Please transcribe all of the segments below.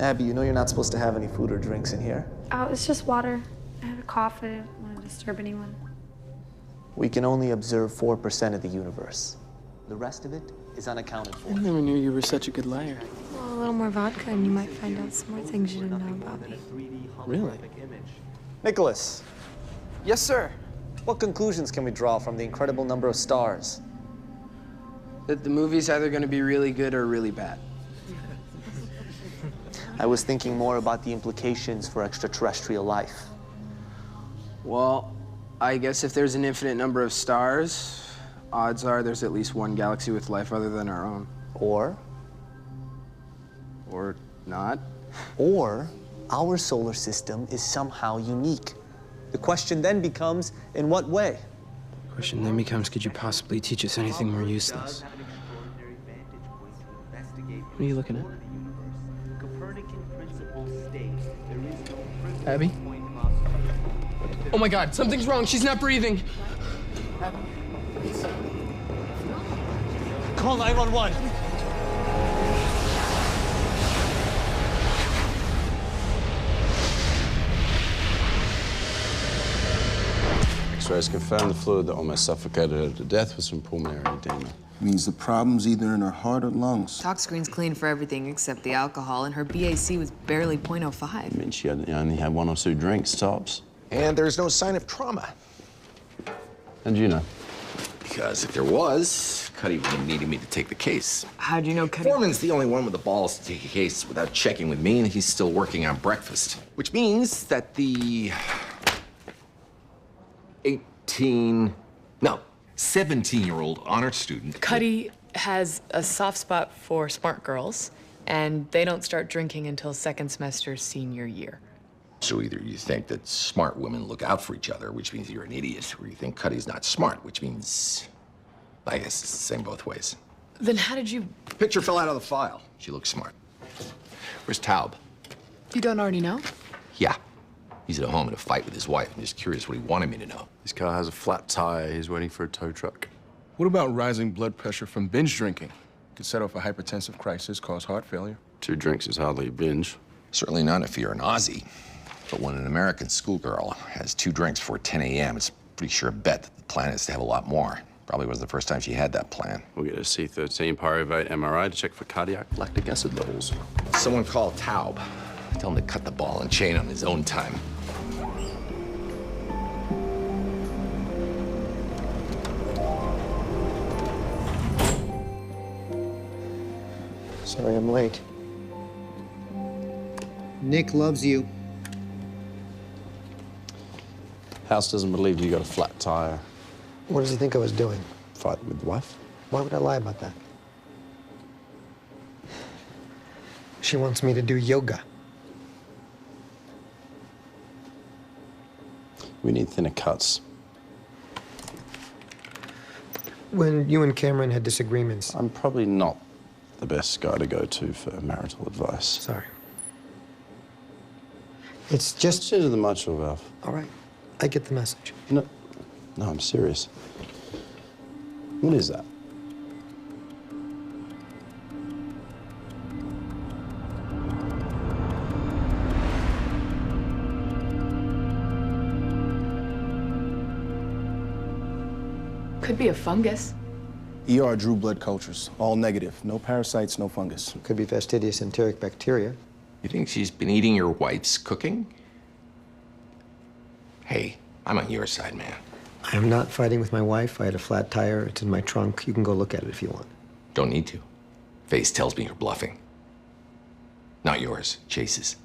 Abby, you know you're not supposed to have any food or drinks in here. Oh, it's just water. I had a cough. I didn't want to disturb anyone. We can only observe 4% of the universe. The rest of it is unaccounted for. I never knew you were such a good liar. Well, a little more vodka and you might find out some more things you didn't know about me. Really? Nicholas, Yes, sir. what conclusions can we draw from the incredible number of stars? That the movie's either going to be really good or really bad. I was thinking more about the implications for extraterrestrial life. Well, I guess if there's an infinite number of stars, odds are there's at least one galaxy with life other than our own. Or not. Or our solar system is somehow unique. The question then becomes, in what way? The question then becomes, could you possibly teach us anything more useless? What are you looking at? Abby? Oh my God, something's wrong. She's not breathing. Call 911. X-rays confirmed the fluid that almost suffocated her to death was from pulmonary edema. Means the problem's either in her heart or lungs. Tox screen's clean for everything except the alcohol, and her BAC was barely 0.05. I mean, she only had 1 or 2 drinks, tops. And there's no sign of trauma. And you know? Because if there was, Cuddy would have needed me to take the case. How'd you know Cuddy? Foreman's the only one with the balls to take a case without checking with me, and he's still working on breakfast. Which means that the 17-year-old honor student... Cuddy has a soft spot for smart girls, and they don't start drinking until second semester senior year. So either you think that smart women look out for each other, which means you're an idiot, or you think Cuddy's not smart, which means... I guess it's the same both ways. Then how did you... Picture fell out of the file. She looks smart. Where's Taub? You don't already know? Yeah. He's at home in a fight with his wife. I'm just curious what he wanted me to know. His car has a flat tire. He's waiting for a tow truck. What about rising blood pressure from binge drinking? Could set off a hypertensive crisis, cause heart failure. 2 drinks is hardly a binge. Certainly not if you're an Aussie. But when an American schoolgirl has 2 drinks before 10 a.m., it's a pretty sure bet that the plan is to have a lot more. Probably was the first time she had that plan. We'll get a C13 pyruvate MRI to check for cardiac lactic acid levels. Someone call Taub. Tell him to cut the ball and chain on his own time. Sorry I'm late. Nick loves you. House doesn't believe you got a flat tire. What does he think I was doing? Fighting with the wife? Why would I lie about that? She wants me to do yoga. We need thinner cuts. When you and Cameron had disagreements... I'm probably not the best guy to go to for marital advice. Sorry. It's just... Change the mitral valve. All right. I get the message. No, I'm serious. What is that? Could be a fungus. ER drew blood cultures, all negative. No parasites, no fungus. Could be fastidious enteric bacteria. You think she's been eating your wife's cooking? Hey, I'm on your side, man. I am not fighting with my wife. I had a flat tire. It's in my trunk. You can go look at it if you want. Don't need to. Face tells me you're bluffing. Not yours, Chase's.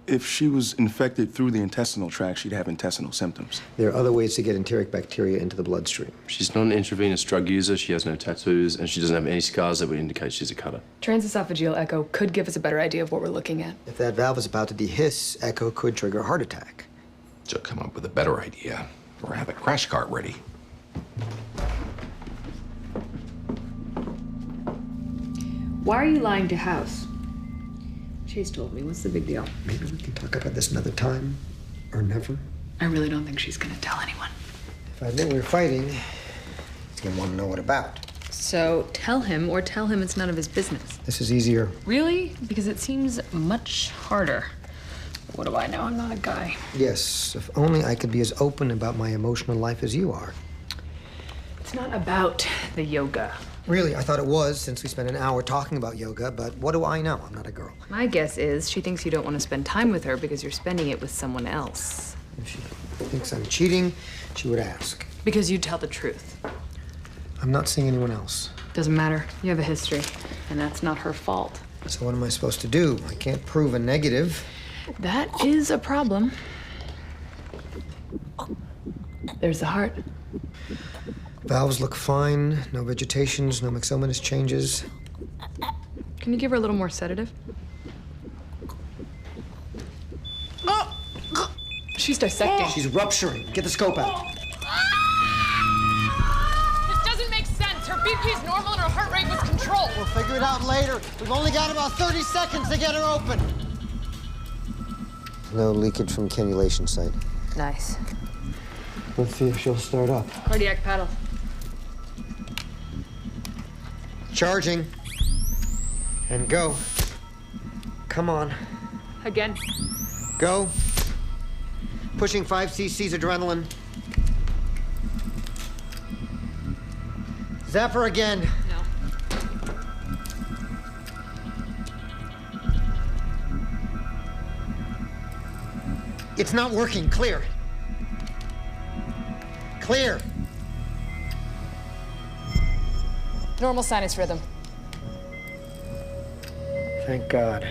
If she was infected through the intestinal tract, she'd have intestinal symptoms. There are other ways to get enteric bacteria into the bloodstream. She's not an intravenous drug user, she has no tattoos, and she doesn't have any scars that would indicate she's a cutter. Transesophageal echo could give us a better idea of what we're looking at. If that valve is about to dehiss, echo could trigger a heart attack. So come up with a better idea, or have a crash cart ready. Why are you lying to House? Chase told me. What's the big deal? Maybe we can talk about this another time, or never. I really don't think she's gonna tell anyone. If I admit we were fighting, he's gonna want to know what about. So tell him, or tell him it's none of his business. This is easier. Really? Because it seems much harder. What do I know? I'm not a guy. Yes, if only I could be as open about my emotional life as you are. It's not about the yoga. Really, I thought it was, since we spent an hour talking about yoga, but what do I know? I'm not a girl. My guess is she thinks you don't want to spend time with her because you're spending it with someone else. If she thinks I'm cheating, she would ask. Because you tell the truth. I'm not seeing anyone else. Doesn't matter. You have a history, and that's not her fault. So what am I supposed to do? I can't prove a negative. That is a problem. There's the heart. Valves look fine. No vegetations, no myxomatous changes. Can you give her a little more sedative? She's dissecting. She's rupturing. Get the scope out. This doesn't make sense. Her BP's normal and her heart rate was controlled. We'll figure it out later. We've only got about 30 seconds to get her open. No leakage from cannulation site. Nice. Let's see if she'll start up. Cardiac paddle. Charging. And go. Come on. Again. Go. Pushing 5 cc's adrenaline. Zap her again. No. It's not working. Clear. Clear. Normal sinus rhythm. Thank God.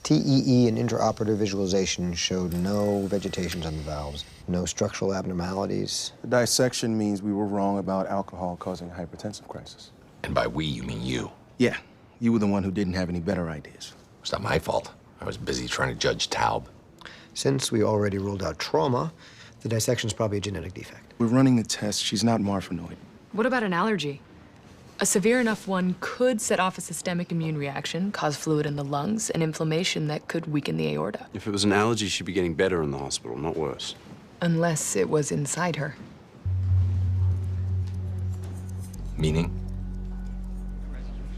TEE and intraoperative visualization showed no vegetations on the valves, no structural abnormalities. The dissection means we were wrong about alcohol causing a hypertensive crisis. And by we, you mean you. Yeah, you were the one who didn't have any better ideas. It's not my fault. I was busy trying to judge Taub. Since we already ruled out trauma, the dissection's probably a genetic defect. We're running the test. She's not morphinoid. What about an allergy? A severe enough one could set off a systemic immune reaction, cause fluid in the lungs, and inflammation that could weaken the aorta. If it was an allergy, she'd be getting better in the hospital, not worse. Unless it was inside her. Meaning?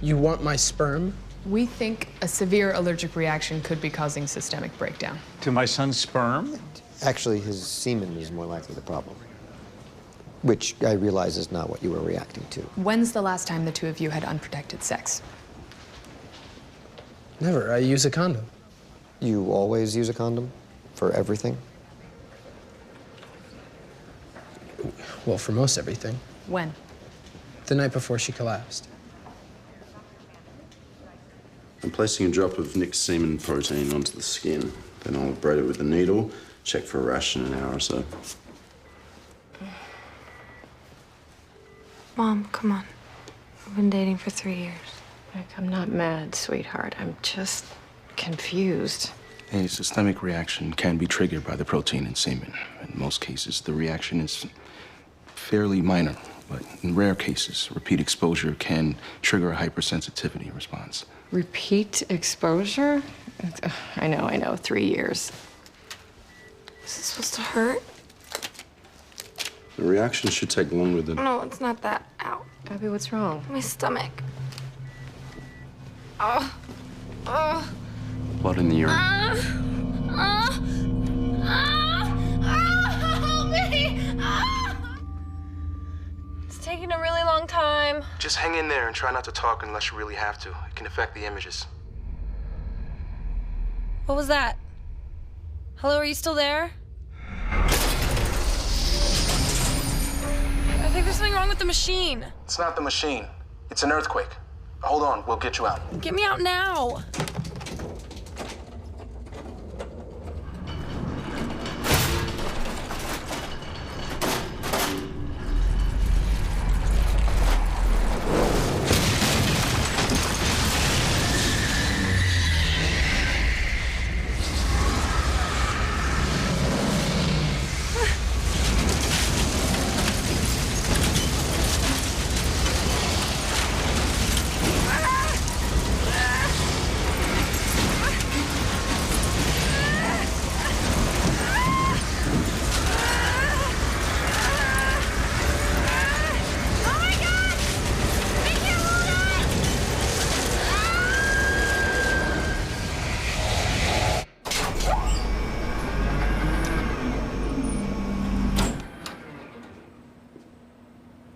You want my sperm? We think a severe allergic reaction could be causing systemic breakdown. To my son's sperm? Actually, his semen is more likely the problem, which I realize is not what you were reacting to. When's the last time the two of you had unprotected sex? Never. I use a condom. You always use a condom for everything? Well, for most everything. When? The night before she collapsed. I'm placing a drop of Nick's semen protein onto the skin. Then I'll abrade it with a needle, check for a rash in an hour or so. Mom, come on. We've been dating for 3 years. Look, I'm not mad, sweetheart. I'm just confused. A systemic reaction can be triggered by the protein in semen. In most cases, the reaction is fairly minor, but in rare cases, repeat exposure can trigger a hypersensitivity response. Repeat exposure? I know, 3 years. Is this supposed to hurt? The reaction should take longer than... No, it's not that. Ow. Abby, what's wrong? My stomach. Oh. Oh. Blood in the urine. Help me! It's taking a really long time. Just hang in there and try not to talk unless you really have to. It can affect the images. What was that? Hello, are you still there? I think there's something wrong with the machine. It's not the machine. It's an earthquake. Hold on, we'll get you out. Get me out now.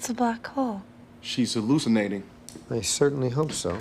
It's a black hole. She's hallucinating. I certainly hope so.